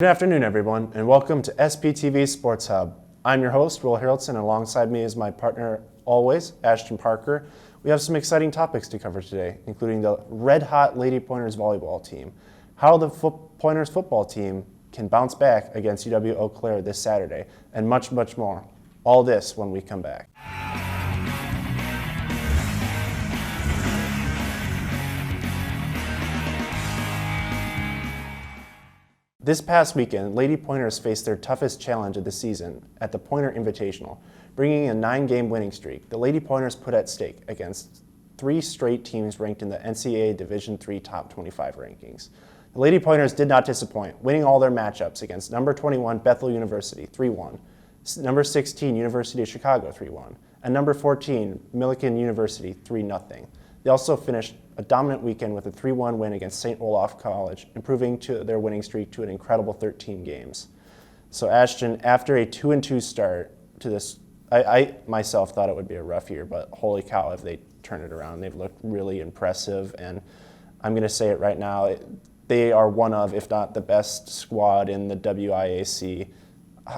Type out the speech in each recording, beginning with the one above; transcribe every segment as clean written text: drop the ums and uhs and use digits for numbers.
Good afternoon, everyone, and welcome to Spprts Hub. I'm your host, Will Haroldson, and alongside me is my partner, always, Ashton Parker. We have some exciting topics to cover today, including the red-hot Lady Pointers volleyball team, how the Pointers football team can bounce back against UW Eau Claire this Saturday, and much, much more. All this when we come back. This past weekend, Lady Pointers faced their toughest challenge of the season at the Pointer Invitational, bringing a 9-game winning streak. The Lady Pointers put at stake against 3 straight teams ranked in the NCAA Division III Top 25 rankings. The Lady Pointers did not disappoint, winning all their matchups against number 21 Bethel University 3-1, number 16 University of Chicago 3-1, and number 14 Millikan University 3-0. They also finished a dominant weekend with a 3-1 win against St. Olaf College, improving to their winning streak to an incredible 13 games. So Ashton, after a 2-2 start to this, I myself thought it would be a rough year, but holy cow, if they turn it around. They've looked really impressive, and I'm going to say it right now, they are one of, if not the best squad in the WIAC.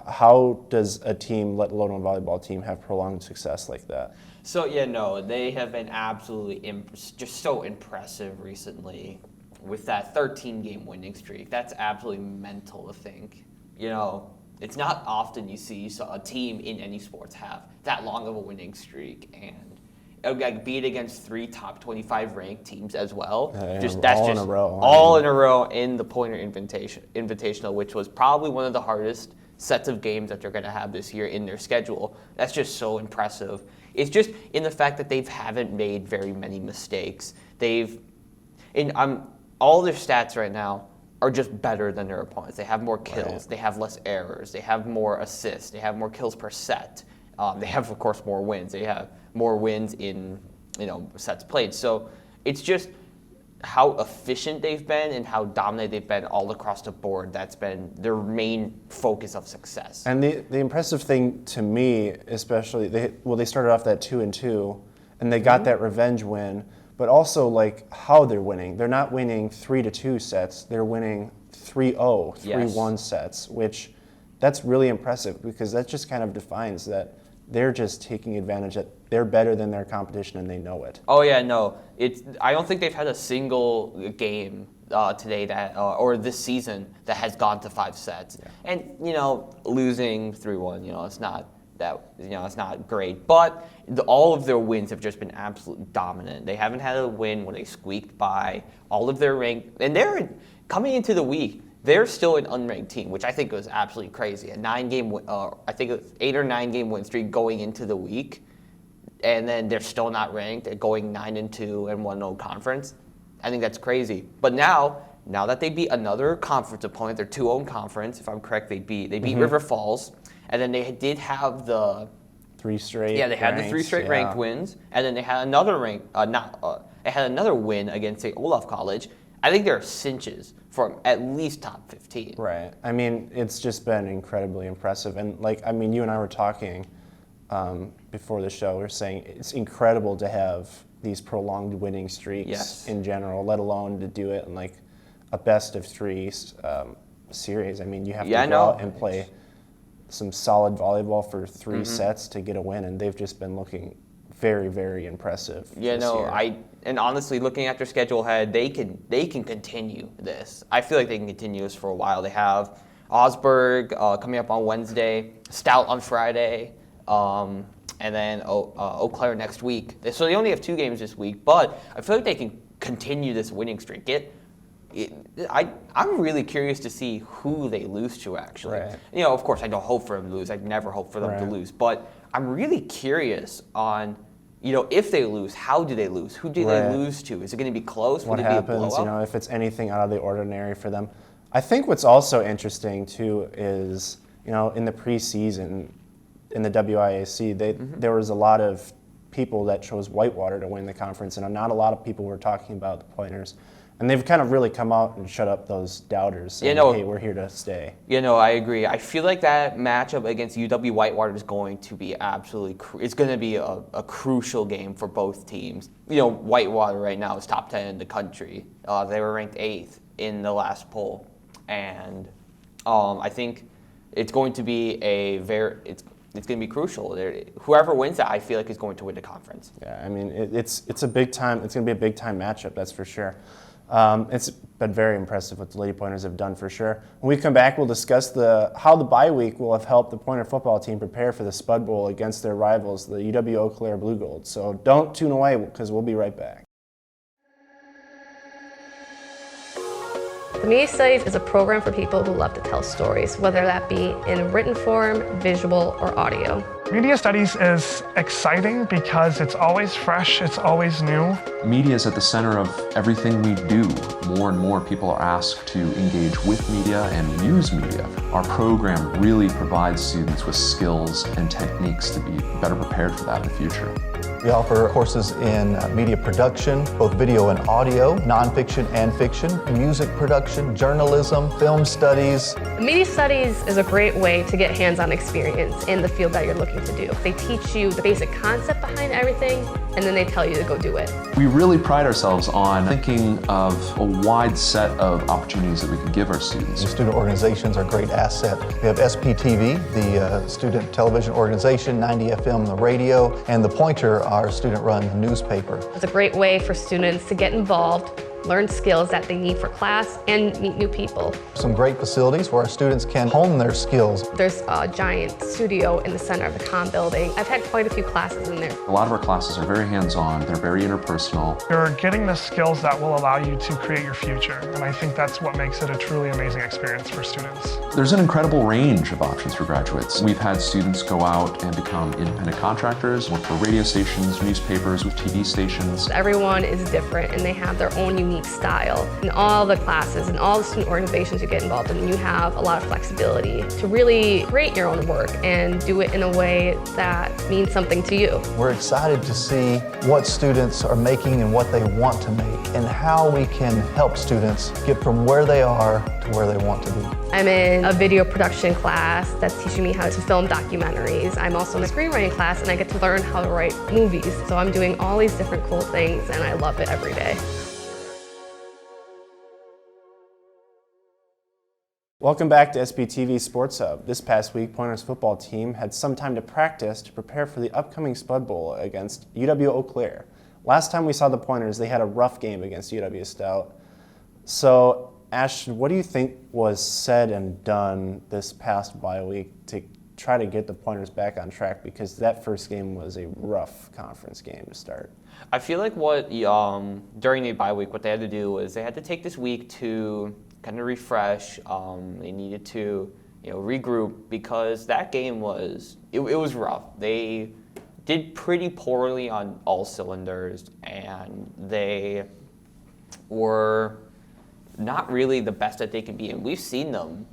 How does a team, let alone a volleyball team, have prolonged success like that? So, they have been absolutely just so impressive recently with that 13-game winning streak. That's absolutely mental to think. It's not often you see a team in any sports have that long of a winning streak and beat against 3 top 25 ranked teams as well. All in a row in the Pointer Invitational, which was probably one of the hardest sets of games that they're going to have this year in their schedule. That's just so impressive. It's just in the fact that they haven't made very many mistakes. All their stats right now are just better than their opponents. They have more kills. Right. They have less errors. They have more assists. They have more kills per set. They have, of course, more wins. They have more wins in sets played. So it's just how efficient they've been and how dominant they've been all across the board. That's been their main focus of success. And the impressive thing to me, especially, they started off that 2-2, and they got that revenge win, but also how they're winning. They're not winning 3-2 sets. They're winning 3-0, 3-1 sets, which that's really impressive because that just kind of defines that they're just taking advantage that they're better than their competition and they know it. Oh yeah, no. I don't think they've had a single game today or this season that has gone to 5 sets. Yeah. And losing 3-1, it's not that it's not great. But all of their wins have just been absolutely dominant. They haven't had a win when they squeaked by all of their ranked, and they're coming into the week. They're still an unranked team, which I think was absolutely crazy. A 9-game, I think it was 8 or 9-game win streak going into the week, and then they're still not ranked. They're going 9-2 and 1-0 conference. I think that's crazy. But now that they beat another conference opponent, their 2-0 conference, if I'm correct, they beat River Falls, and then they did have the 3 straight. Yeah, they had the 3 straight ranked wins, and then they had another another win against St. Olaf College. I think they're cinches for at least top 15. Right. I mean, it's just been incredibly impressive. And you and I were talking before the show. We were saying it's incredible to have these prolonged winning streaks in general, let alone to do it in a best of 3 series. I mean, you have to go out and play some solid volleyball for 3 sets to get a win, and they've just been looking very, very impressive. And honestly, looking at their schedule ahead, they can continue this. I feel like they can continue this for a while. They have Augsburg coming up on Wednesday, Stout on Friday, and then Eau Claire next week. So they only have 2 games this week, but I feel like they can continue this winning streak. I'm really curious to see who they lose to, actually. Right. Of course, I don't hope for them to lose. I never hope for them to lose. But I'm really curious on if they lose, how do they lose? Who do they lose to? Is it going to be close? What happens, if it's anything out of the ordinary for them? I think what's also interesting, too, is, in the preseason, in the WIAC, there was a lot of people that chose Whitewater to win the conference, and not a lot of people were talking about the Pointers. And they've kind of really come out and shut up those doubters saying, hey, we're here to stay. I agree. I feel like that matchup against UW Whitewater is going to be it's going to be a crucial game for both teams. Whitewater right now is top 10 in the country. They were ranked 8th in the last poll. And I think it's going to be it's going to be crucial. Whoever wins that, I feel like, is going to win the conference. Yeah, I mean, it's a big time. It's going to be a big time matchup, that's for sure. It's been very impressive what the Lady Pointers have done for sure. When we come back, we'll discuss how the bye week will have helped the Pointer football team prepare for the Spud Bowl against their rivals, the UW Eau Claire Blue Gold. So don't tune away, because we'll be right back. The Media Studies is a program for people who love to tell stories, whether that be in written form, visual, or audio. Media Studies is exciting because it's always fresh, it's always new. Media is at the center of everything we do. More and more people are asked to engage with media and use media. Our program really provides students with skills and techniques to be better prepared for that in the future. We offer courses in media production, both video and audio, nonfiction and fiction, music production, journalism, film studies. Media Studies is a great way to get hands-on experience in the field that you're looking to do. They teach you the basic concept behind everything, and then they tell you to go do it. We really pride ourselves on thinking of a wide set of opportunities that we can give our students. The student organizations are a great asset. We have SPTV, the student television organization, 90 FM, the radio, and the Pointer, our student-run newspaper. It's a great way for students to get involved, learn skills that they need for class, and meet new people. Some great facilities where our students can hone their skills. There's a giant studio in the center of the comm building. I've had quite a few classes in there. A lot of our classes are very hands-on, they're very interpersonal. You're getting the skills that will allow you to create your future, and I think that's what makes it a truly amazing experience for students. There's an incredible range of options for graduates. We've had students go out and become independent contractors, work for radio stations, newspapers, with TV stations. Everyone is different and they have their own unique style. In all the classes and all the student organizations you get involved in, you have a lot of flexibility to really create your own work and do it in a way that means something to you. We're excited to see what students are making and what they want to make, and how we can help students get from where they are to where they want to be. I'm in a video production class that's teaching me how to film documentaries. I'm also in a screenwriting class and I get to learn how to write movies. So I'm doing all these different cool things and I love it every day. Welcome back to SPTV Sports Hub. This past week, Pointers football team had some time to practice to prepare for the upcoming Spud Bowl against UW Eau Claire. Last time we saw the Pointers, they had a rough game against UW Stout. So, Ashton, what do you think was said and done this past bye week to try to get the Pointers back on track? Because that first game was a rough conference game to start. I feel like what during the bye week, what they had to do was they had to take this week to kind of refresh. They needed to, regroup, because that game was it was rough. They did pretty poorly on all cylinders, and they were not really the best that they can be. And we've seen them;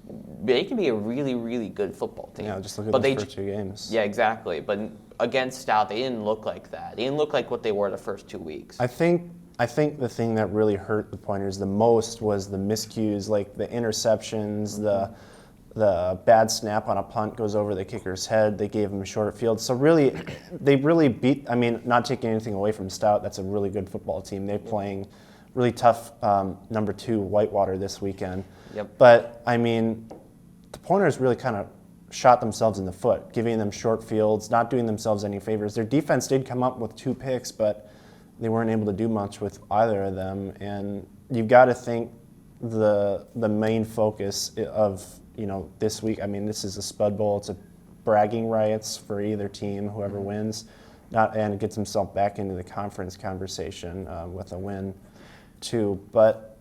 they can be a really, really good football team. Yeah, just look at the first two games. Yeah, exactly. But against Stout, they didn't look like that. They didn't look like what they were the first 2 weeks. I think the thing that really hurt the Pointers the most was the miscues, like the interceptions, the bad snap on a punt goes over the kicker's head. They gave him a short field. So really, they really beat, not taking anything away from Stout, that's a really good football team. They're playing really tough number 2 Whitewater this weekend. Yep. But, the Pointers really kind of shot themselves in the foot, giving them short fields, not doing themselves any favors. Their defense did come up with 2 picks, but they weren't able to do much with either of them. And you've got to think the main focus of this week. This is a Spud Bowl. It's a bragging rights for either team, whoever wins, and gets himself back into the conference conversation with a win, too. But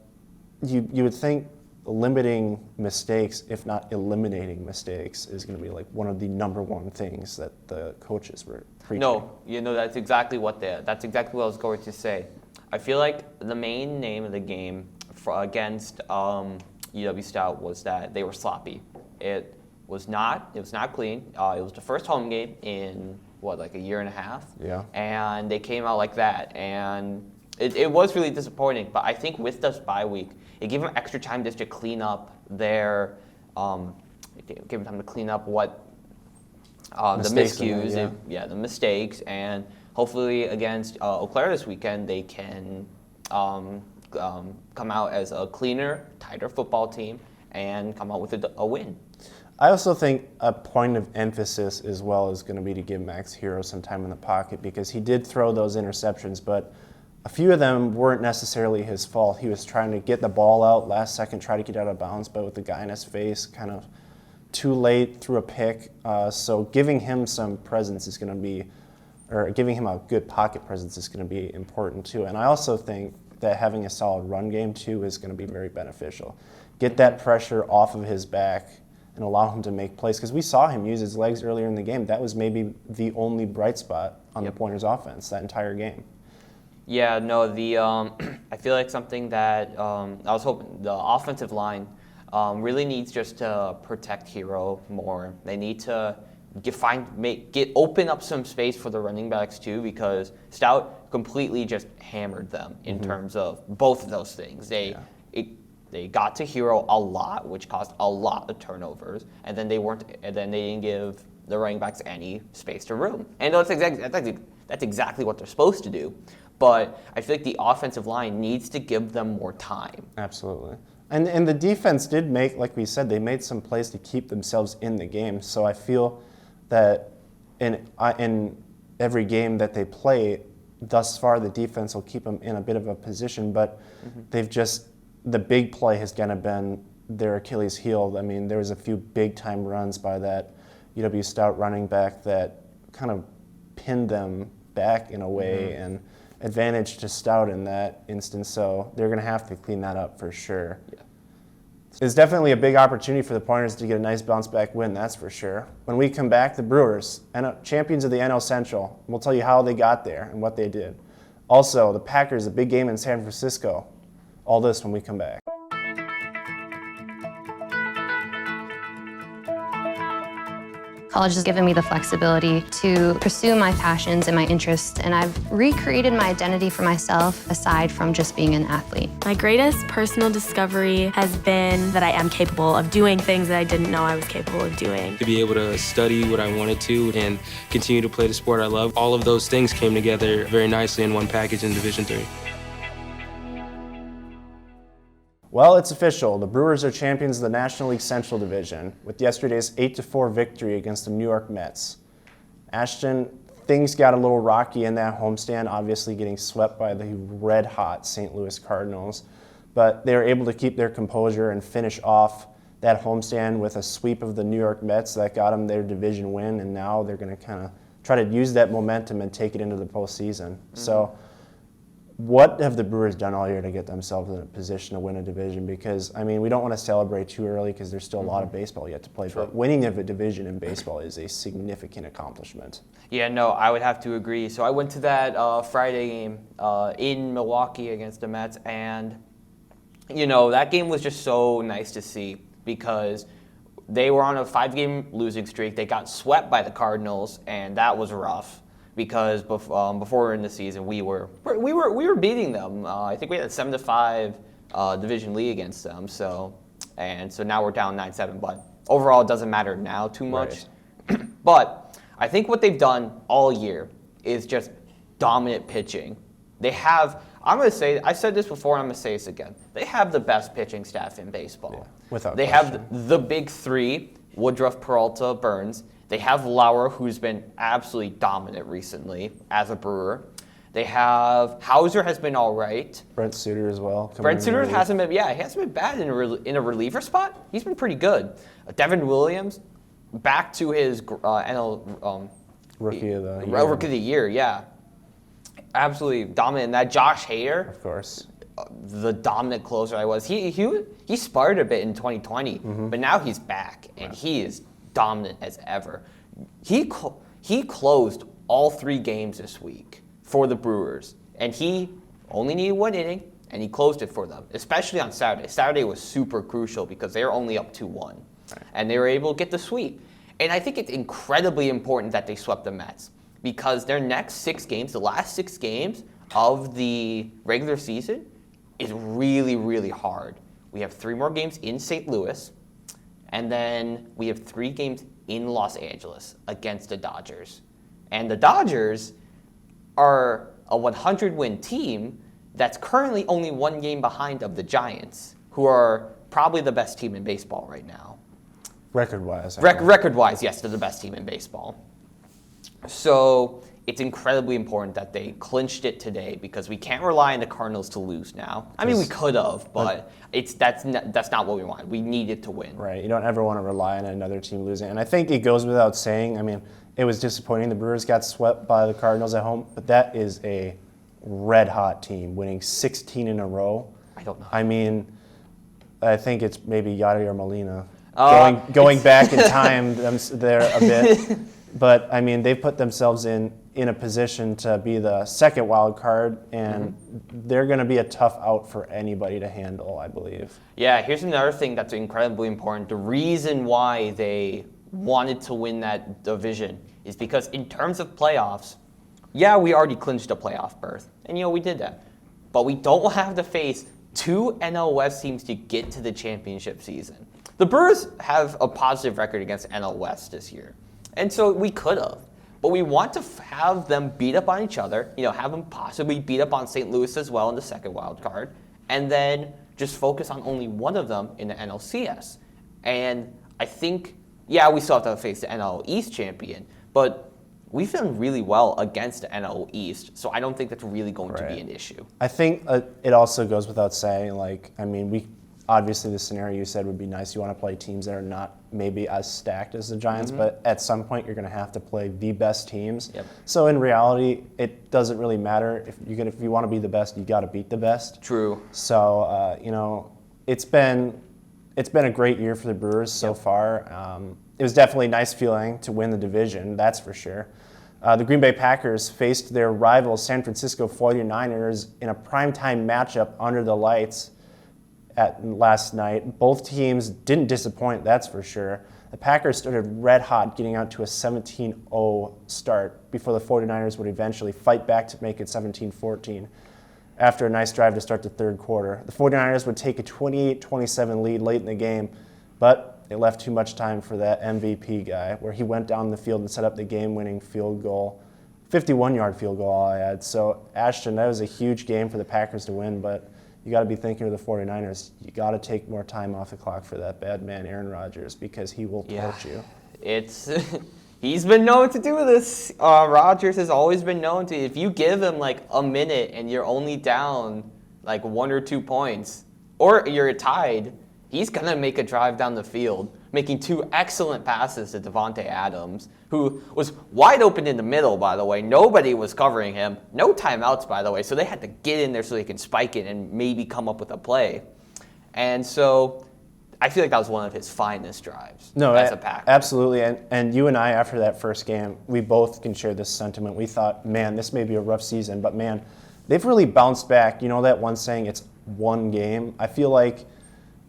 you would think limiting mistakes, if not eliminating mistakes, is going to be like one of the number one things that the coaches were preaching. No, that's exactly what I was going to say. I feel like the main name of the game against UW Stout was that they were sloppy. It was not clean. It was the first home game in a year and a half. Yeah. And they came out like that, and it was really disappointing. But I think with this bye week, it gave them extra time just to clean up their, gave them time to clean up what the miscues, the mistakes, and hopefully against Eau Claire this weekend they can come out as a cleaner, tighter football team and come out with a win. I also think a point of emphasis as well is going to be to give Max Hero some time in the pocket, because he did throw those interceptions, but a few of them weren't necessarily his fault. He was trying to get the ball out last second, try to get out of bounds, but with the guy in his face, kind of too late, threw a pick. So giving him some presence is going to be, or giving him a good pocket presence is going to be important too. And I also think that having a solid run game too is going to be very beneficial. Get that pressure off of his back and allow him to make plays, because we saw him use his legs earlier in the game. That was maybe the only bright spot on the Pointers offense that entire game. Yeah, no, I feel like something that I was hoping the offensive line really needs just to protect Hero more. They need to open up some space for the running backs too, because Stout completely just hammered them in terms of both of those things. They got to Hero a lot, which caused a lot of turnovers, and then they didn't give the running backs any space to room. And that's exactly what they're supposed to do. But I feel like the offensive line needs to give them more time. Absolutely. And the defense did make, like we said, they made some plays to keep themselves in the game. So I feel that in every game that they play, thus far the defense will keep them in a bit of a position, but the big play has kind of been their Achilles heel. I mean, there was a few big-time runs by that UW Stout running back that kind of pinned them back in a way, and advantage to Stout in that instance. So they're going to have to clean that up for sure. Yeah. It's definitely a big opportunity for the Pointers to get a nice bounce-back win, that's for sure. When we come back, the Brewers, champions of the NL Central, we'll tell you how they got there and what they did. Also, the Packers, a big game in San Francisco. All this when we come back. College has given me the flexibility to pursue my passions and my interests, and I've recreated my identity for myself aside from just being an athlete. My greatest personal discovery has been that I am capable of doing things that I didn't know I was capable of doing. To be able to study what I wanted to and continue to play the sport I love, all of those things came together very nicely in one package in Division III. Well, it's official. The Brewers are champions of the National League Central Division with yesterday's 8-4 victory against the New York Mets. Ashton, things got a little rocky in that homestand, obviously getting swept by the red-hot St. Louis Cardinals, but they were able to keep their composure and finish off that homestand with a sweep of the New York Mets that got them their division win, and now they're going to kind of try to use that momentum and take it into the postseason. So what have the Brewers done all year to get themselves in a position to win a division? Because, I mean, we don't want to celebrate too early because there's still a lot of baseball yet to play, but winning of a division in baseball is a significant accomplishment. Yeah, no, I would have to agree. So I went to that Friday game in Milwaukee against the Mets, and, you know, that game was just so nice to see because they were on a 5-game losing streak. They got swept by the Cardinals, and that was rough. Because before in the season we were beating them. I think we had a 7-5 division lead against them. So now we're down 9-7. But overall, it doesn't matter now too much. Right. But I think what they've done all year is just dominant pitching. They have. I'm going to say. I said this before. And I'm going to say this again. They have the best pitching staff in baseball. Yeah, without they question. have the big three: Woodruff, Peralta, Burns. They have Lauer, who's been absolutely dominant recently as a Brewer. They have Hauser has been all right. Brent Suter as well. Brent Suter hasn't been bad in a reliever spot. He's been pretty good. Devin Williams, back to his NL Rookie of the Year. Rookie of the Year, yeah. Absolutely dominant. And that Josh Hader, of course, the dominant closer I was. He sparred a bit in 2020, but now he's back and he is dominant as ever. He closed all 3 games this week for the Brewers, and he only needed 1 inning, and he closed it for them, especially on Saturday. Saturday was super crucial because they were only up 2-1, and they were able to get the sweep. And I think it's incredibly important that they swept the Mets because their next 6 games, the last 6 games of the regular season, is really, really hard. We have 3 more games in St. Louis, and then we have 3 games in Los Angeles against the Dodgers. And the Dodgers are a 100-win team that's currently only 1 game behind of the Giants, who are probably the best team in baseball right now. Record-wise. Record-wise, yes, they're the best team in baseball. So it's incredibly important that they clinched it today because we can't rely on the Cardinals to lose now. I mean, we could have, but that's not what we want. We needed to win. Right. You don't ever want to rely on another team losing. And I think it goes without saying. I mean, it was disappointing. The Brewers got swept by the Cardinals at home, but that is a red-hot team, winning 16 in a row. I don't know. I mean, I think it's maybe Yadier Molina going back in time there a bit. But, I mean, they've put themselves in a position to be the second wild card, and they're going to be a tough out for anybody to handle, I believe. Yeah, here's another thing that's incredibly important. The reason why they wanted to win that division is because in terms of playoffs, yeah, we already clinched a playoff berth, and, we did that. But we don't have to face two NL West teams to get to the championship season. The Brewers have a positive record against NL West this year. And so we could have. But we want to have them beat up on each other, have them possibly beat up on St. Louis as well in the second wild card, and then just focus on only one of them in the NLCS. And I think, yeah, we still have to face the NL East champion, but we've done really well against the NL East, so I don't think that's really going to be an issue. I think it also goes without saying, obviously the scenario you said would be nice. You want to play teams that are not maybe as stacked as the Giants, but at some point you're going to have to play the best teams. Yep. So in reality, it doesn't really matter. If you want to be the best, you got to beat the best. True. So it's been a great year for the Brewers so far. It was definitely a nice feeling to win the division, that's for sure. The Green Bay Packers faced their rival San Francisco 49ers in a primetime matchup under the lights last night. Both teams didn't disappoint, that's for sure. The Packers started red hot, getting out to a 17-0 start before the 49ers would eventually fight back to make it 17-14 after a nice drive to start the third quarter. The 49ers would take a 28-27 lead late in the game, but they left too much time for that MVP guy, where he went down the field and set up the game-winning field goal, 51-yard field goal, I'll add. So, Ashton, that was a huge game for the Packers to win, but you got to be thinking of the 49ers. You got to take more time off the clock for that bad man, Aaron Rodgers, because he will torch you. He's been known to do this. Rodgers has always been known to. If you give him a minute and you're only down 1 or 2 points, or you're tied, he's going to make a drive down the field, making 2 excellent passes to Devontae Adams, who was wide open in the middle, by the way. Nobody was covering him. No timeouts, by the way, so they had to get in there so they can spike it and maybe come up with a play. And so I feel like that was one of his finest drives as a Packer. Absolutely. And you and I, after that first game, we both can share this sentiment. We thought, man, this may be a rough season, but man, they've really bounced back. You know that one saying, it's one game? I feel like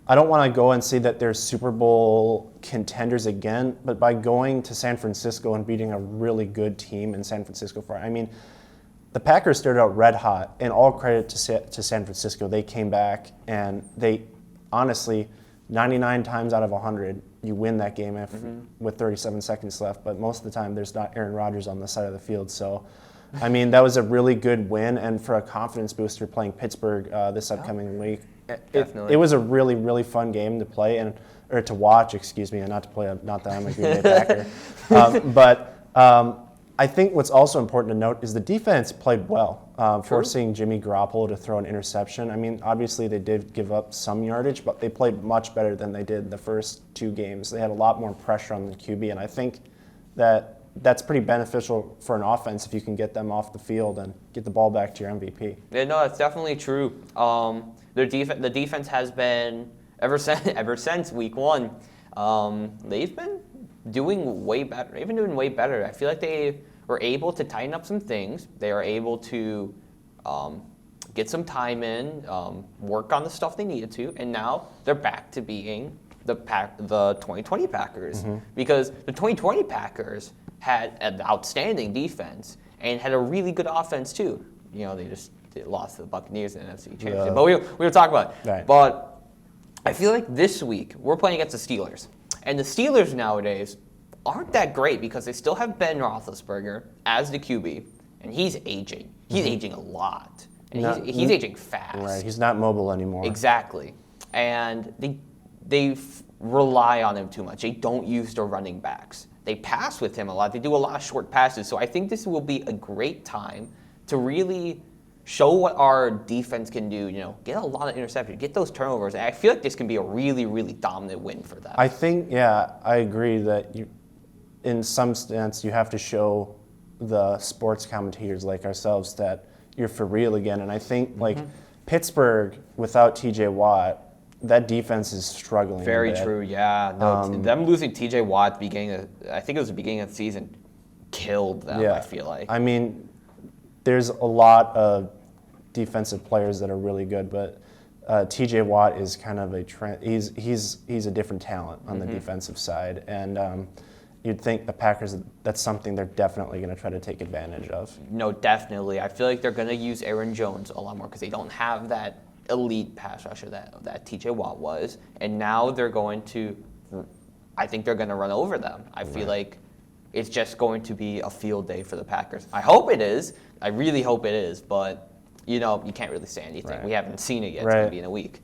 I don't want to go and say that they're Super Bowl contenders again, but by going to San Francisco and beating a really good team in San Francisco, the Packers started out red hot, and all credit to San Francisco. They came back, and they honestly, 99 times out of 100, you win that game with 37 seconds left, but most of the time there's not Aaron Rodgers on the side of the field. So, I mean, that was a really good win, and for a confidence booster playing Pittsburgh this upcoming week, it was a really, really fun game to play or to watch, and not to play. Not that I'm a Green Bay Packer, but I think what's also important to note is the defense played well, forcing Jimmy Garoppolo to throw an interception. I mean, obviously they did give up some yardage, but they played much better than they did the first 2 games. They had a lot more pressure on the QB, and I think that's pretty beneficial for an offense if you can get them off the field and get the ball back to your MVP. Yeah, no, that's definitely true. The defense has been ever since week 1. They've been doing way better. They've been doing way better. I feel like they were able to tighten up some things. They are able to get some time in, work on the stuff they needed to, and now they're back to being the 2020 Packers, because the 2020 Packers had an outstanding defense and had a really good offense too. They lost to the Buccaneers in the NFC Championship, but we'll talk about it. Right. But I feel like this week we're playing against the Steelers, and the Steelers nowadays aren't that great because they still have Ben Roethlisberger as the QB, and he's aging. He's aging a lot, and he's aging fast. Right, he's not mobile anymore. Exactly. and they rely on him too much. They don't use their running backs. They pass with him a lot. They do a lot of short passes. So I think this will be a great time to really show what our defense can do. Get a lot of interceptions, get those turnovers. And I feel like this can be a really, really dominant win for them. I think, yeah, I agree that in some sense, you have to show the sports commentators like ourselves that you're for real again. And I think, like, Pittsburgh, without TJ Watt, that defense is struggling. Very true, yeah. No, them losing TJ Watt at the beginning I think it was the beginning of the season, killed them, I feel like. I mean, there's a lot of defensive players that are really good, but TJ Watt is kind of he's a different talent on the defensive side, and you'd think the Packers, that's something they're definitely going to try to take advantage of. No, definitely. I feel like they're going to use Aaron Jones a lot more because they don't have that elite pass rusher that TJ Watt was, and now they're going to, I think they're going to run over them. I feel like it's just going to be a field day for the Packers. I hope it is. I really hope it is, but you can't really say anything. Right. We haven't seen it yet. It's going to be in a week.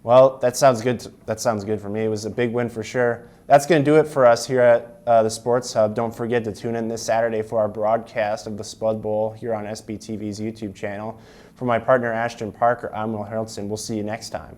Well, that sounds good. That sounds good for me. It was a big win for sure. That's going to do it for us here at the Sports Hub. Don't forget to tune in this Saturday for our broadcast of the Spud Bowl here on SBTV's YouTube channel. For my partner, Ashton Parker, I'm Will Haroldson. We'll see you next time.